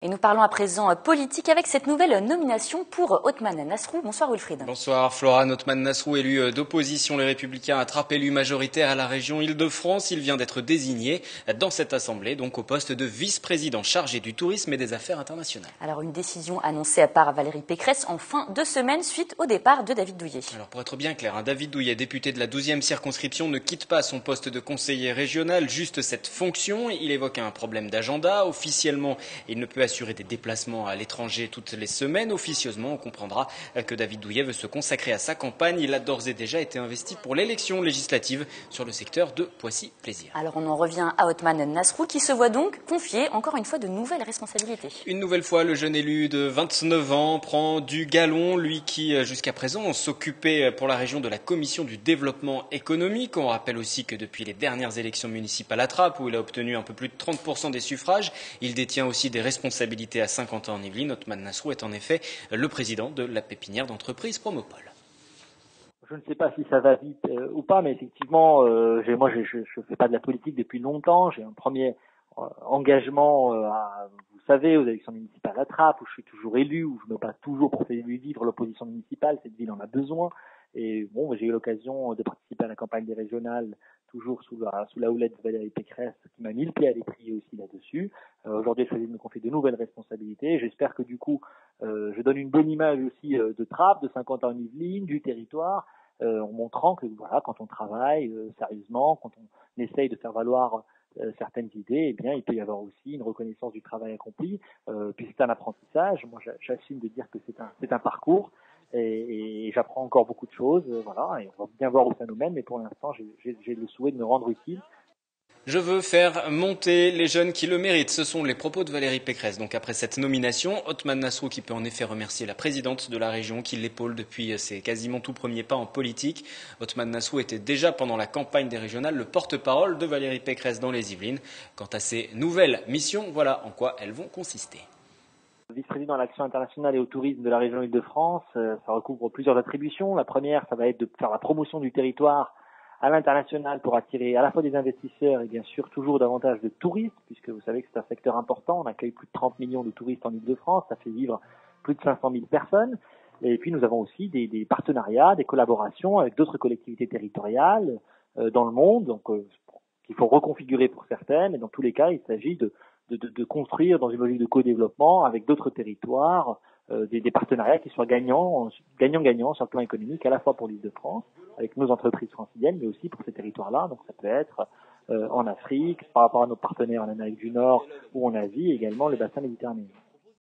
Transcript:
Et nous parlons à présent politique avec cette nouvelle nomination pour Othmane Nasrou. Bonsoir Wilfried. Bonsoir Flora. Othmane Nasrou, élu d'opposition, les Républicains attrape élu majoritaire à la région Île-de-France. Il vient d'être désigné dans cette assemblée, donc au poste de vice-président chargé du tourisme et des affaires internationales. Alors une décision annoncée par Valérie Pécresse en fin de semaine suite au départ de David Douillet. Alors pour être bien clair, David Douillet, député de la 12e circonscription, ne quitte pas son poste de conseiller régional, juste cette fonction. Il évoque un problème d'agenda. Officiellement, il ne peut assurer des déplacements à l'étranger toutes les semaines. Officieusement, on comprendra que David Douillet veut se consacrer à sa campagne. Il a d'ores et déjà été investi pour l'élection législative sur le secteur de Poissy-Plaisir. Alors on en revient à Othmane Nasrou qui se voit donc confier encore une fois de nouvelles responsabilités. Une nouvelle fois, le jeune élu de 29 ans prend du galon, lui qui jusqu'à présent s'occupait pour la région de la commission du développement économique. On rappelle aussi que depuis les dernières élections municipales à Trappes, où il a obtenu un peu plus de 30% des suffrages, il détient aussi des responsabilités à Saint-Quentin-en-Yvelines. Othmane Nasrou est en effet le président de la pépinière d'entreprise Promopol. Je ne sais pas si ça va vite ou pas, mais effectivement, je fais pas de la politique depuis longtemps. J'ai un premier engagement, vous savez, aux élections municipales à Trappes, où je suis toujours élu, où je me bats toujours pour faire vivre l'opposition municipale. Cette ville en a besoin. Et bon, j'ai eu l'occasion de participer à la campagne des régionales, toujours sous la houlette de Valérie Pécresse, qui m'a mis le pied à l'étrier aussi là-dessus. Aujourd'hui, je choisis de me confier de nouvelles responsabilités. J'espère que du coup, je donne une bonne image aussi de Trappes, de Saint-Quentin-en-Yvelines, du territoire, en montrant que voilà, quand on travaille sérieusement, quand on essaye de faire valoir certaines idées, eh bien, il peut y avoir aussi une reconnaissance du travail accompli. Puis c'est un apprentissage. Moi, j'assume de dire que c'est un parcours. Et j'apprends encore beaucoup de choses, voilà, et on va bien voir où ça nous mène, mais pour l'instant, j'ai le souhait de me rendre utile. Je veux faire monter les jeunes qui le méritent. Ce sont les propos de Valérie Pécresse. Donc après cette nomination, Othmane Nasrou qui peut en effet remercier la présidente de la région qui l'épaule depuis ses quasiment tout premiers pas en politique. Othmane Nasrou était déjà pendant la campagne des régionales le porte-parole de Valérie Pécresse dans les Yvelines. Quant à ses nouvelles missions, voilà en quoi elles vont consister. Vice-président à l'action internationale et au tourisme de la région Île-de-France, ça recouvre plusieurs attributions. La première, ça va être de faire la promotion du territoire à l'international pour attirer à la fois des investisseurs et bien sûr toujours davantage de touristes, puisque vous savez que c'est un secteur important. On accueille plus de 30 millions de touristes en Île-de-France, ça fait vivre plus de 500 000 personnes. Et puis nous avons aussi des partenariats, des collaborations avec d'autres collectivités territoriales dans le monde, donc qu'il faut reconfigurer pour certaines. Et dans tous les cas, il s'agit de construire dans une logique de co-développement avec d'autres territoires, des partenariats qui soient gagnants sur le plan économique, à la fois pour l'Île-de-France, avec nos entreprises franciliennes, mais aussi pour ces territoires-là. Donc ça peut être en Afrique, par rapport à nos partenaires en Amérique du Nord ou en Asie, et également le bassin méditerranéen.